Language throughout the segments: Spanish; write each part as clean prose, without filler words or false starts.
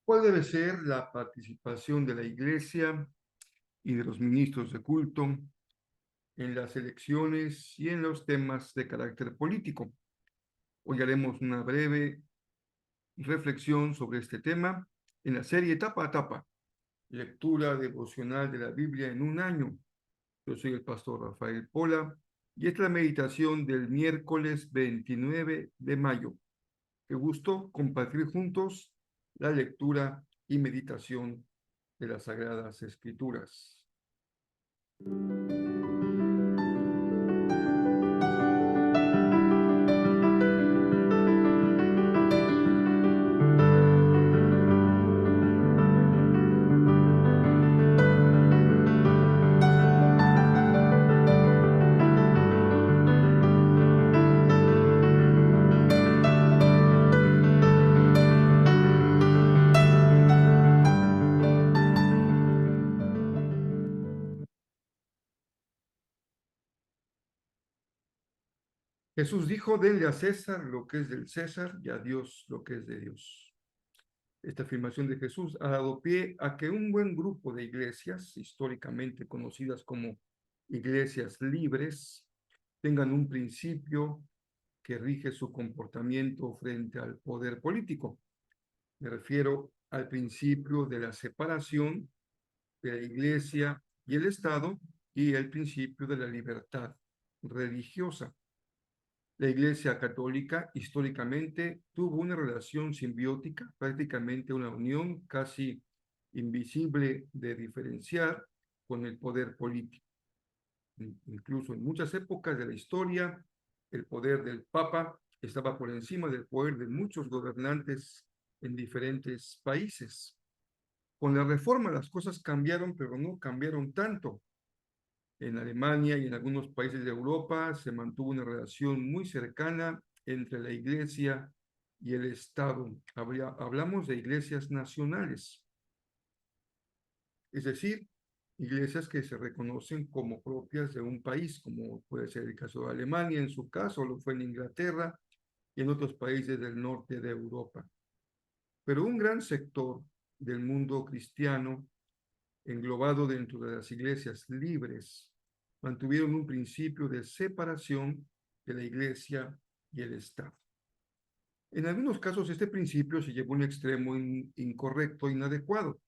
¿Cuál debe ser la participación de la Iglesia y de los ministros de culto en las elecciones y en los temas de carácter político? Hoy haremos una breve reflexión sobre este tema en la serie Etapa a Etapa, lectura devocional de la Biblia en un año. Yo soy el pastor Rafael Pola y esta es la meditación del miércoles 29 de mayo. Qué gusto compartir juntos la lectura y meditación de las Sagradas Escrituras. Jesús dijo, denle a César lo que es del César y a Dios lo que es de Dios. Esta afirmación de Jesús ha dado pie a que un buen grupo de iglesias, históricamente conocidas como iglesias libres, tengan un principio que rige su comportamiento frente al poder político. Me refiero al principio de la separación de la iglesia y el Estado y el principio de la libertad religiosa. La Iglesia Católica históricamente tuvo una relación simbiótica, prácticamente una unión casi invisible de diferenciar con el poder político. Incluso en muchas épocas de la historia, el poder del Papa estaba por encima del poder de muchos gobernantes en diferentes países. Con la reforma las cosas cambiaron, pero no cambiaron tanto. En Alemania y en algunos países de Europa se mantuvo una relación muy cercana entre la Iglesia y el Estado. Hablamos de iglesias nacionales, es decir, iglesias que se reconocen como propias de un país, como puede ser el caso de Alemania, en su caso lo fue en Inglaterra y en otros países del norte de Europa. Pero un gran sector del mundo cristiano, englobado dentro de las iglesias libres, mantuvieron un principio de separación de la iglesia y el Estado. En algunos casos este principio se llevó a un extremo incorrecto, inadecuado,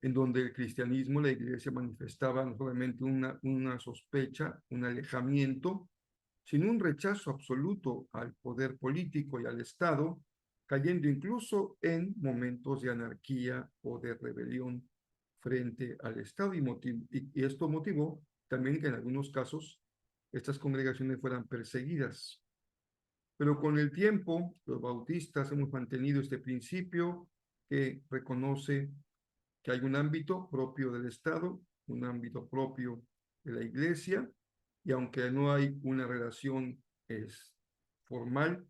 en donde el cristianismo, la iglesia manifestaba no solamente una sospecha, un alejamiento, sino un rechazo absoluto al poder político y al Estado, cayendo incluso en momentos de anarquía o de rebelión frente al Estado. Y esto motivó también que en algunos casos estas congregaciones fueran perseguidas. Pero con el tiempo, los bautistas hemos mantenido este principio que reconoce que hay un ámbito propio del Estado, un ámbito propio de la Iglesia, y aunque no hay una relación formal,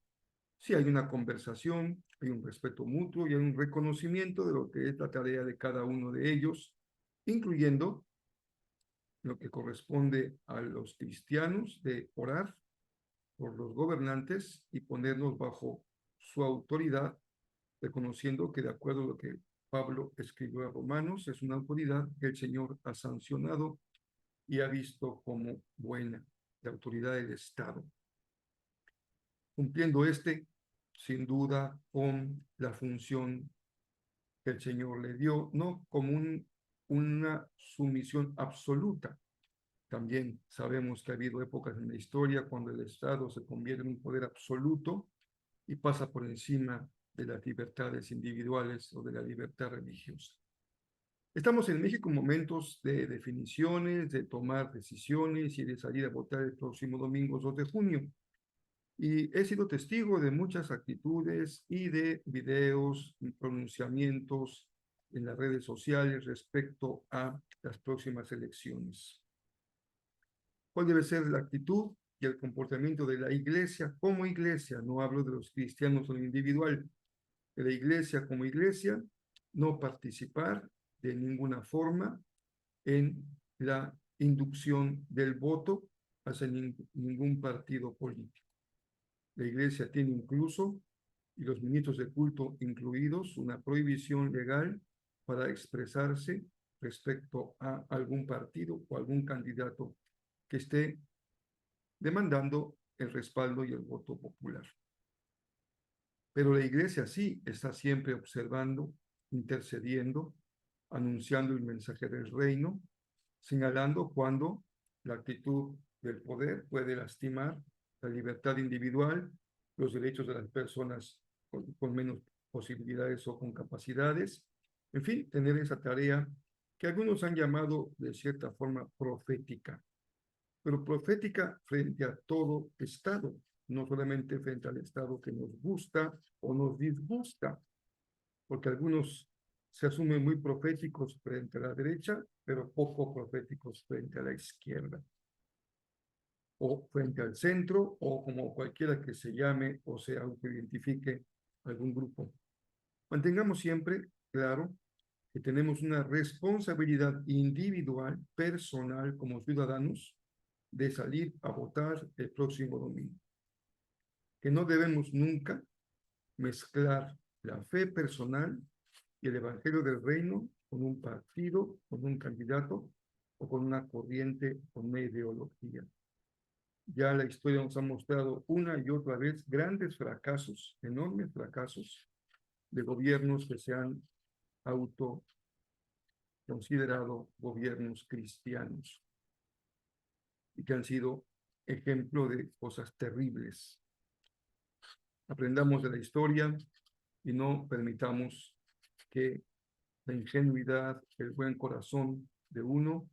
sí hay una conversación, hay un respeto mutuo y hay un reconocimiento de lo que es la tarea de cada uno de ellos, incluyendo lo que corresponde a los cristianos de orar por los gobernantes y ponernos bajo su autoridad, reconociendo que de acuerdo a lo que Pablo escribió a Romanos, es una autoridad que el Señor ha sancionado y ha visto como buena, la autoridad del Estado. Cumpliendo sin duda, con la función que el Señor le dio, no como una sumisión absoluta. También sabemos que ha habido épocas en la historia cuando el Estado se convierte en un poder absoluto y pasa por encima de las libertades individuales o de la libertad religiosa. Estamos en México en momentos de definiciones, de tomar decisiones y de salir a votar el próximo domingo 2 de junio. Y he sido testigo de muchas actitudes y de videos, pronunciamientos en las redes sociales respecto a las próximas elecciones. ¿Cuál debe ser la actitud y el comportamiento de la iglesia como iglesia? No hablo de los cristianos en lo individual, de la iglesia como iglesia, no participar de ninguna forma en la inducción del voto hacia ningún partido político. La iglesia tiene incluso, y los ministros de culto incluidos, una prohibición legal para expresarse respecto a algún partido o algún candidato que esté demandando el respaldo y el voto popular. Pero la iglesia sí está siempre observando, intercediendo, anunciando el mensaje del reino, señalando cuando la actitud del poder puede lastimar la libertad individual, los derechos de las personas con menos posibilidades o con capacidades. En fin, tener esa tarea que algunos han llamado de cierta forma profética, pero profética frente a todo Estado, no solamente frente al Estado que nos gusta o nos disgusta, porque algunos se asumen muy proféticos frente a la derecha, pero poco proféticos frente a la izquierda, o frente al centro, o como cualquiera que se llame o se autoidentifique algún grupo. Mantengamos siempre claro que tenemos una responsabilidad individual, personal, como ciudadanos, de salir a votar el próximo domingo. Que no debemos nunca mezclar la fe personal y el evangelio del reino con un partido, con un candidato o con una corriente, con una ideología. Ya la historia nos ha mostrado una y otra vez grandes fracasos, enormes fracasos de gobiernos que se han auto considerado gobiernos cristianos y que han sido ejemplo de cosas terribles. Aprendamos de la historia y no permitamos que la ingenuidad, el buen corazón de uno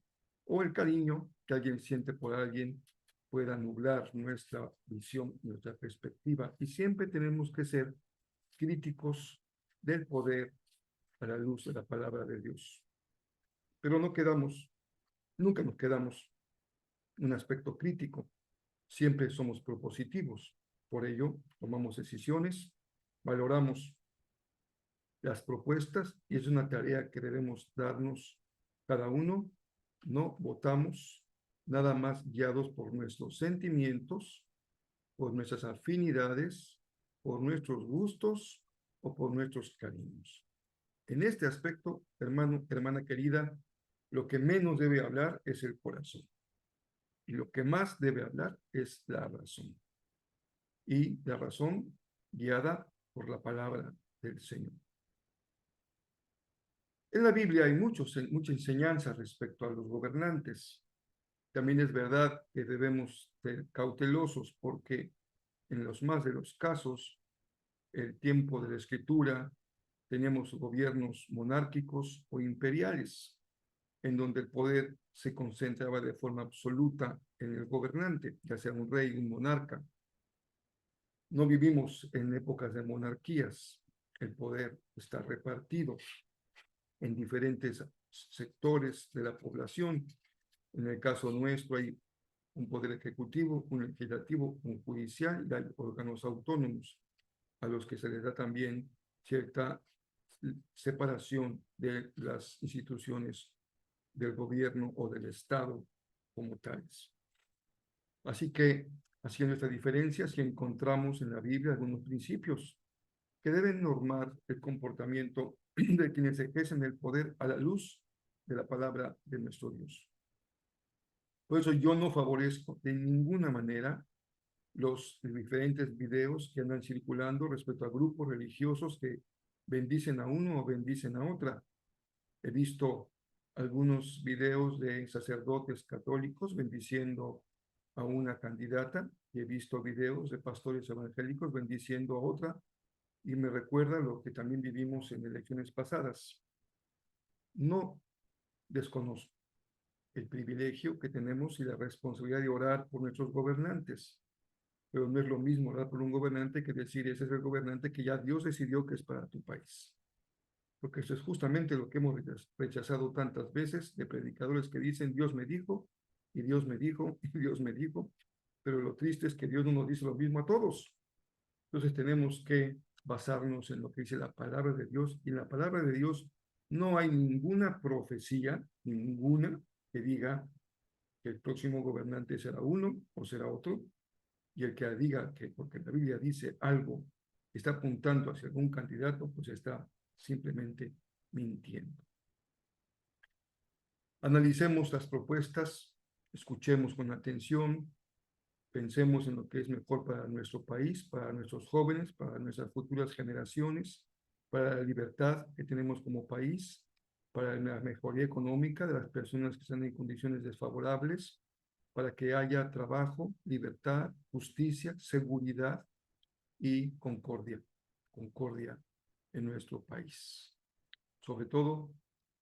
o el cariño que alguien siente por alguien pueda nublar nuestra visión, nuestra perspectiva. Y siempre tenemos que ser críticos del poder a la luz de la palabra de Dios. Pero nunca nos quedamos en un aspecto crítico. Siempre somos propositivos. Por ello, tomamos decisiones, valoramos las propuestas y es una tarea que debemos darnos cada uno. No votamos nada más guiados por nuestros sentimientos, por nuestras afinidades, por nuestros gustos o por nuestros cariños. En este aspecto, hermano, hermana querida, lo que menos debe hablar es el corazón y lo que más debe hablar es la razón. Y la razón guiada por la palabra del Señor. En la Biblia hay mucha enseñanza respecto a los gobernantes. También es verdad que debemos ser cautelosos porque en los más de los casos, el tiempo de la Escritura, teníamos gobiernos monárquicos o imperiales, en donde el poder se concentraba de forma absoluta en el gobernante, ya sea un rey, un monarca. No vivimos en épocas de monarquías. El poder está repartido en diferentes sectores de la población. En el caso nuestro hay un poder ejecutivo, un legislativo, un judicial y hay órganos autónomos a los que se les da también cierta separación de las instituciones del gobierno o del Estado como tales. Así que, haciendo esta diferencia, si encontramos en la Biblia algunos principios que deben normar el comportamiento de quienes ejercen el poder a la luz de la palabra de nuestro Dios. Por eso yo no favorezco de ninguna manera los diferentes videos que andan circulando respecto a grupos religiosos que bendicen a uno o bendicen a otra. He visto algunos videos de sacerdotes católicos bendiciendo a una candidata y he visto videos de pastores evangélicos bendiciendo a otra y me recuerda lo que también vivimos en elecciones pasadas. No desconozco el privilegio que tenemos y la responsabilidad de orar por nuestros gobernantes, pero no es lo mismo orar por un gobernante que decir ese es el gobernante que ya Dios decidió que es para tu país. porque eso es justamente lo que hemos rechazado tantas veces de predicadores que dicen Dios me dijo, y Dios me dijo, y Dios me dijo, pero lo triste es que Dios no nos dice lo mismo a todos. Entonces tenemos que basarnos en lo que dice la palabra de Dios, y en la palabra de Dios no hay ninguna profecía, ninguna, que diga que el próximo gobernante será uno o será otro, y el que diga que porque la Biblia dice algo, está apuntando hacia algún candidato, pues está simplemente mintiendo. Analicemos las propuestas, escuchemos con atención, pensemos en lo que es mejor para nuestro país, para nuestros jóvenes, para nuestras futuras generaciones, para la libertad que tenemos como país, para la mejoría económica de las personas que están en condiciones desfavorables, para que haya trabajo, libertad, justicia, seguridad y concordia, concordia en nuestro país. Sobre todo,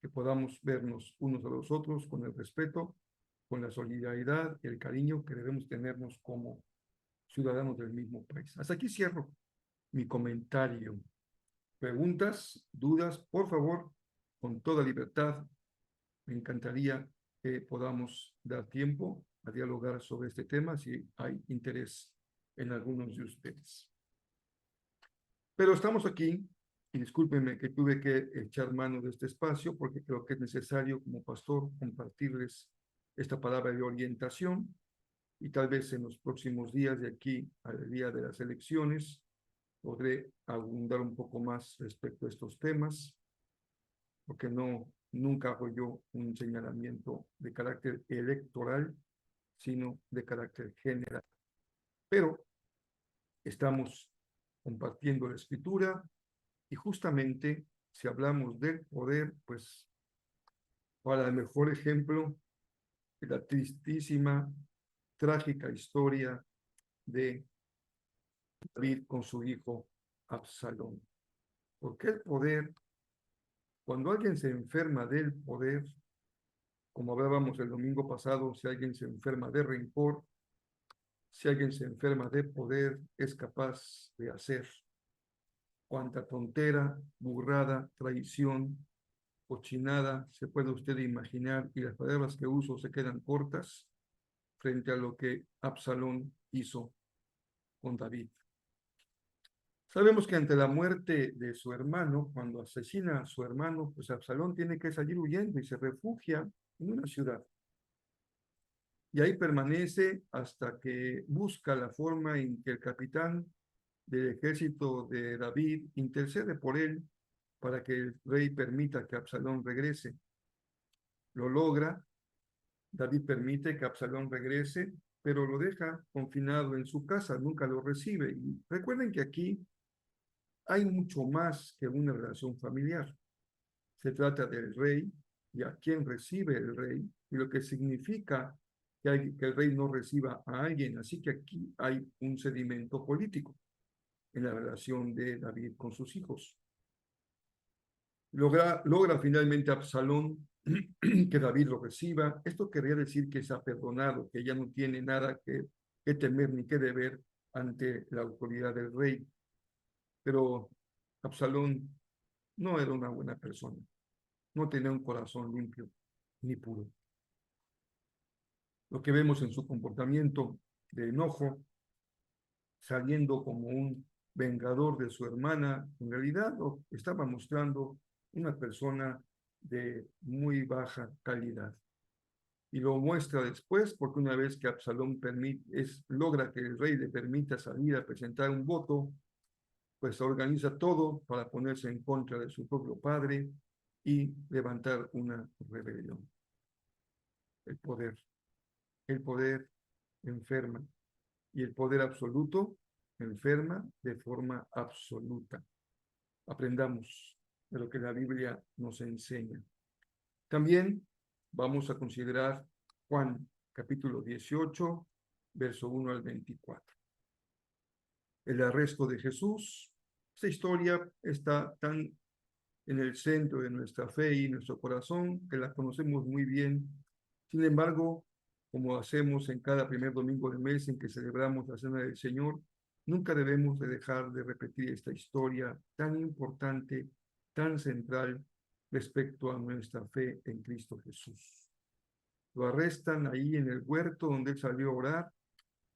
que podamos vernos unos a los otros con el respeto, con la solidaridad y el cariño que debemos tenernos como ciudadanos del mismo país. Hasta aquí cierro mi comentario. Preguntas, dudas, por favor, con toda libertad. Me encantaría que podamos dar tiempo a dialogar sobre este tema si hay interés en algunos de ustedes. Pero estamos aquí, y discúlpenme que tuve que echar mano de este espacio porque creo que es necesario como pastor compartirles esta palabra de orientación, y tal vez en los próximos días de aquí al día de las elecciones podré abundar un poco más respecto a estos temas, porque nunca hago yo un señalamiento de carácter electoral, sino de carácter general. Pero estamos compartiendo la escritura, y justamente si hablamos del poder, pues para el mejor ejemplo de la tristísima, trágica historia de David con su hijo Absalón. Porque el poder, cuando alguien se enferma del poder, como hablábamos el domingo pasado, si alguien se enferma de rencor, si alguien se enferma de poder, es capaz de hacer cuanta tontera, burrada, traición, cochinada se puede usted imaginar, y las palabras que uso se quedan cortas frente a lo que Absalón hizo con David. Sabemos que ante la muerte de su hermano, cuando asesina a su hermano, pues Absalón tiene que salir huyendo y se refugia en una ciudad. Y ahí permanece hasta que busca la forma en que el capitán del ejército de David intercede por él para que el rey permita que Absalón regrese. Lo logra, David permite que Absalón regrese, pero lo deja confinado en su casa, nunca lo recibe. Y recuerden que aquí hay mucho más que una relación familiar. Se trata del rey y a quien recibe el rey, y lo que significa que el rey no reciba a alguien. Así que aquí hay un sedimento político en la relación de David con sus hijos. Logra finalmente Absalón que David lo reciba. Esto querría decir que se ha perdonado, que ya no tiene nada que temer ni que deber ante la autoridad del rey. Pero Absalón no era una buena persona, no tenía un corazón limpio ni puro. Lo que vemos en su comportamiento de enojo, saliendo como un vengador de su hermana, en realidad estaba mostrando una persona de muy baja calidad. Y lo muestra después, porque una vez que Absalón logra que el rey le permita salir a presentar un voto, pues organiza todo para ponerse en contra de su propio padre y levantar una rebelión. El poder enferma, y el poder absoluto enferma de forma absoluta. Aprendamos de lo que la Biblia nos enseña. También vamos a considerar Juan capítulo 18, verso 1 al 24. El arresto de Jesús. Esta historia está tan en el centro de nuestra fe y nuestro corazón que la conocemos muy bien. Sin embargo, como hacemos en cada primer domingo del mes en que celebramos la Cena del Señor, nunca debemos de dejar de repetir esta historia tan importante, tan central respecto a nuestra fe en Cristo Jesús. Lo arrestan ahí en el huerto donde él salió a orar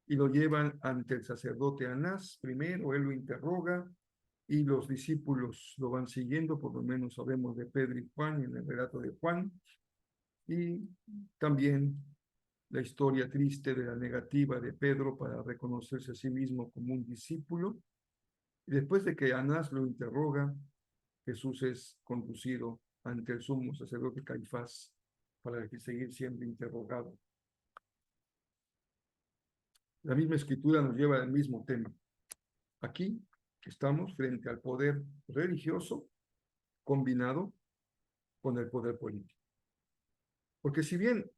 y lo llevan ante el sacerdote Anás. Primero él lo interroga y los discípulos lo van siguiendo, por lo menos sabemos de Pedro y Juan en el relato de Juan, y también la historia triste de la negativa de Pedro para reconocerse a sí mismo como un discípulo. Y después de que Anás lo interroga, Jesús es conducido ante el sumo sacerdote Caifás para seguir siendo interrogado. La misma escritura nos lleva al mismo tema. Aquí estamos frente al poder religioso combinado con el poder político. Porque si bien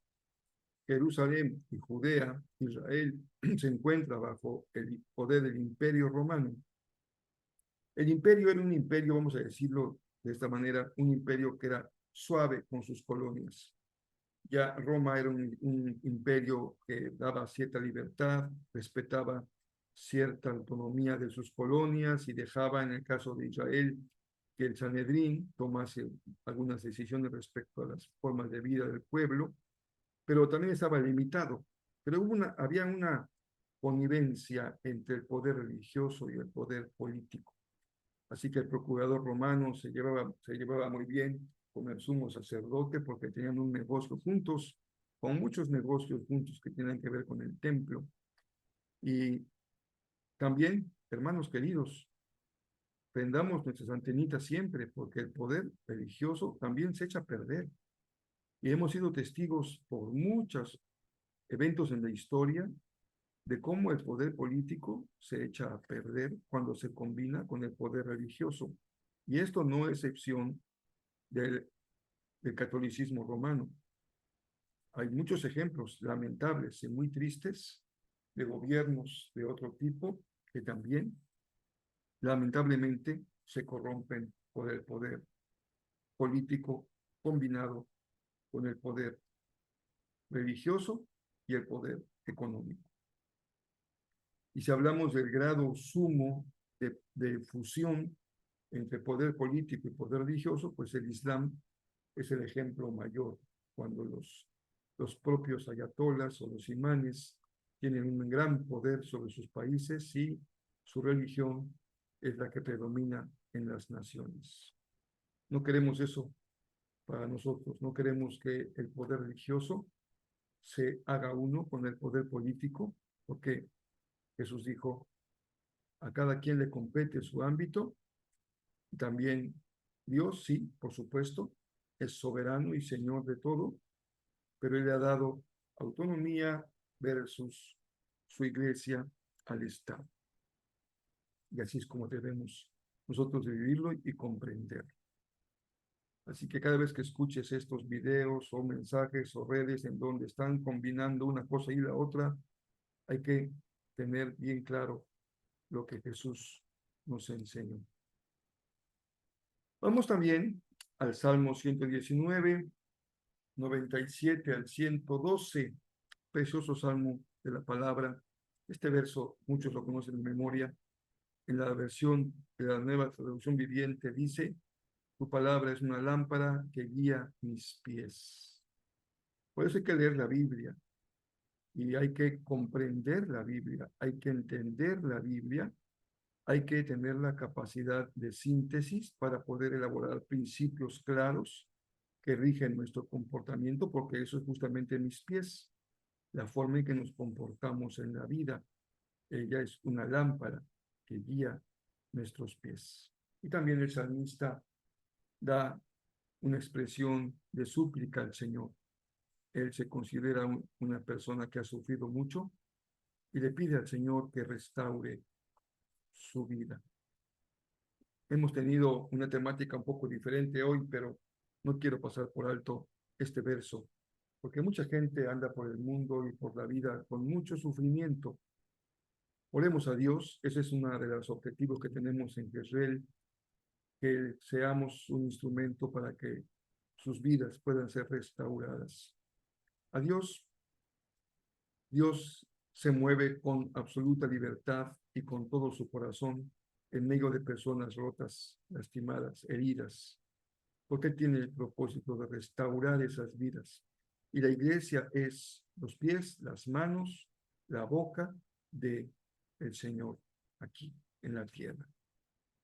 Jerusalén y Judea, Israel, se encuentra bajo el poder del Imperio Romano, el imperio era un imperio, vamos a decirlo de esta manera, un imperio que era suave con sus colonias. Ya Roma era un imperio que daba cierta libertad, respetaba cierta autonomía de sus colonias y dejaba, en el caso de Israel, que el Sanedrín tomase algunas decisiones respecto a las formas de vida del pueblo, pero también estaba limitado. Pero había una connivencia entre el poder religioso y el poder político. Así que el procurador romano se llevaba muy bien con el sumo sacerdote porque tenían un negocio juntos, con muchos negocios juntos que tienen que ver con el templo. Y también, hermanos queridos, prendamos nuestras antenitas siempre porque el poder religioso también se echa a perder. Y hemos sido testigos por muchos eventos en la historia de cómo el poder político se echa a perder cuando se combina con el poder religioso. Y esto no es excepción del catolicismo romano. Hay muchos ejemplos lamentables y muy tristes de gobiernos de otro tipo que también lamentablemente se corrompen por el poder político combinado con el poder religioso y el poder económico. Y si hablamos del grado sumo de fusión entre poder político y poder religioso, pues el Islam es el ejemplo mayor, cuando los propios ayatolas o los imanes tienen un gran poder sobre sus países y su religión es la que predomina en las naciones. No queremos eso para nosotros, no queremos que el poder religioso se haga uno con el poder político, porque Jesús dijo, a cada quien le compete su ámbito. También Dios, sí, por supuesto, es soberano y Señor de todo, pero Él le ha dado autonomía versus su iglesia al Estado. Y así es como debemos nosotros vivirlo y comprenderlo. Así que cada vez que escuches estos videos o mensajes o redes en donde están combinando una cosa y la otra, hay que tener bien claro lo que Jesús nos enseñó. Vamos también al Salmo 119, 97 al 112, precioso salmo de la palabra. Este verso muchos lo conocen de memoria. En la versión de la Nueva Traducción Viviente dice, tu palabra es una lámpara que guía mis pies. Por eso hay que leer la Biblia y hay que comprender la Biblia, hay que entender la Biblia, hay que tener la capacidad de síntesis para poder elaborar principios claros que rigen nuestro comportamiento, porque eso es justamente mis pies, la forma en que nos comportamos en la vida. Ella es una lámpara que guía nuestros pies. Y también el salmista da una expresión de súplica al Señor. Él se considera una persona que ha sufrido mucho y le pide al Señor que restaure su vida. Hemos tenido una temática un poco diferente hoy, pero no quiero pasar por alto este verso, porque mucha gente anda por el mundo y por la vida con mucho sufrimiento. Oremos a Dios, ese es uno de los objetivos que tenemos en Jezreel, que seamos un instrumento para que sus vidas puedan ser restauradas. A Dios se mueve con absoluta libertad y con todo su corazón en medio de personas rotas, lastimadas, heridas, porque tiene el propósito de restaurar esas vidas. Y la iglesia es los pies, las manos, la boca de el Señor aquí en la tierra.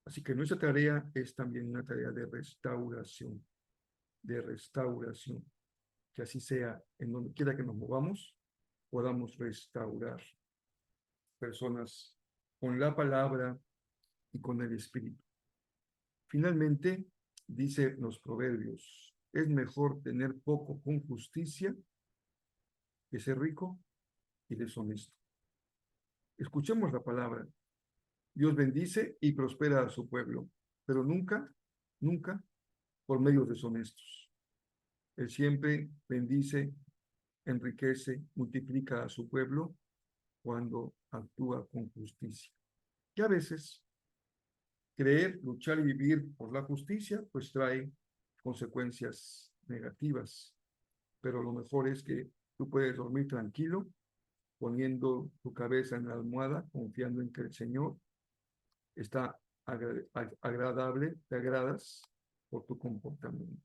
Así que nuestra tarea es también una tarea de restauración, de restauración. Que así sea, en donde quiera que nos movamos, podamos restaurar personas con la palabra y con el Espíritu. Finalmente, dice los proverbios, es mejor tener poco con justicia que ser rico y deshonesto. Escuchemos la palabra. Dios bendice y prospera a su pueblo, pero nunca, nunca por medios deshonestos. Él siempre bendice, enriquece, multiplica a su pueblo cuando actúa con justicia. Y a veces, creer, luchar y vivir por la justicia, pues trae consecuencias negativas. Pero lo mejor es que tú puedes dormir tranquilo, poniendo tu cabeza en la almohada, confiando en que el Señor está agradable, te agradas por tu comportamiento.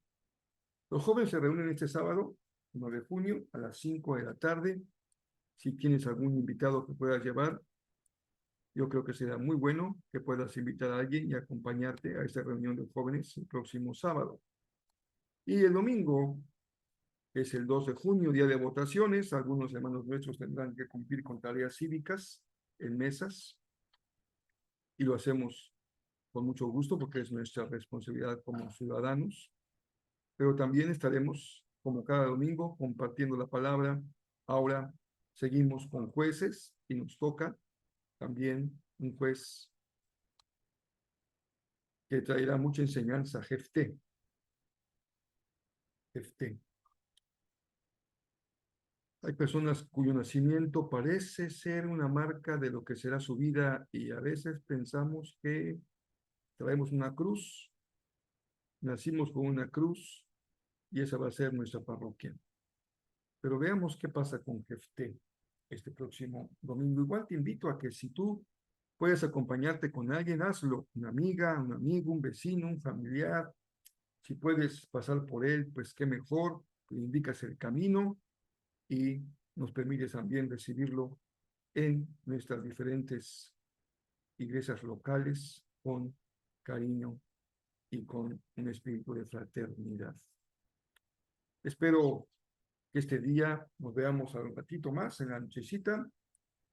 Los jóvenes se reúnen este sábado, 1 de junio, a las 5 de la tarde. Si tienes algún invitado que puedas llevar, yo creo que será muy bueno que puedas invitar a alguien y acompañarte a esta reunión de jóvenes el próximo sábado. Y el domingo es el 2 de junio, día de votaciones. Algunos hermanos nuestros tendrán que cumplir con tareas cívicas en mesas y lo hacemos con mucho gusto porque es nuestra responsabilidad como ciudadanos. Pero también estaremos, como cada domingo, compartiendo la palabra. Ahora seguimos con jueces y nos toca también un juez que traerá mucha enseñanza, Jefté. Jefté. Hay personas cuyo nacimiento parece ser una marca de lo que será su vida y a veces pensamos que traemos una cruz, nacimos con una cruz y esa va a ser nuestra parroquia. Pero veamos qué pasa con Jefté este próximo domingo. Igual te invito a que si tú puedes acompañarte con alguien, hazlo, una amiga, un amigo, un vecino, un familiar. Si puedes pasar por él, pues qué mejor, le indicas el camino y nos permites también recibirlo en nuestras diferentes iglesias locales con cariño y con un espíritu de fraternidad. Espero que este día nos veamos a un ratito más en la nochecita,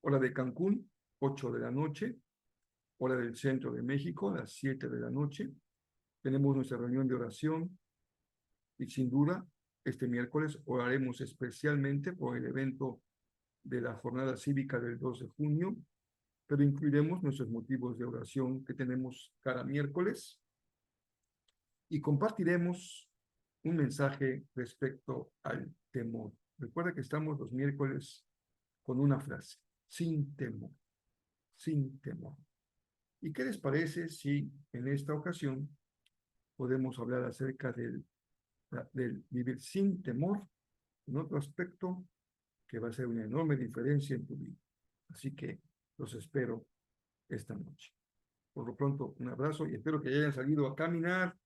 hora de Cancún, 8 de la noche, hora del centro de México, las 7 de la noche. Tenemos nuestra reunión de oración y sin duda este miércoles oraremos especialmente por el evento de la jornada cívica del 2 de junio, pero incluiremos nuestros motivos de oración que tenemos cada miércoles y compartiremos un mensaje respecto al temor. Recuerda que estamos los miércoles con una frase, sin temor, sin temor. ¿Y qué les parece si en esta ocasión podemos hablar acerca del vivir sin temor en otro aspecto que va a ser una enorme diferencia en tu vida? Así que los espero esta noche. Por lo pronto, un abrazo y espero que hayan salido a caminar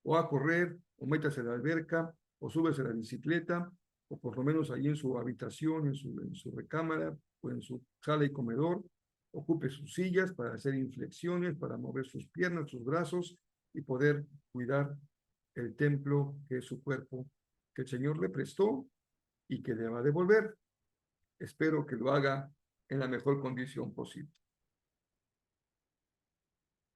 o a correr o métase a la alberca o súbese a la bicicleta o por lo menos ahí en su habitación, en su recámara o en su sala y comedor, ocupe sus sillas para hacer inflexiones, para mover sus piernas, sus brazos y poder cuidar el templo que es su cuerpo, que el Señor le prestó y que le va a devolver. Espero que lo haga en la mejor condición posible.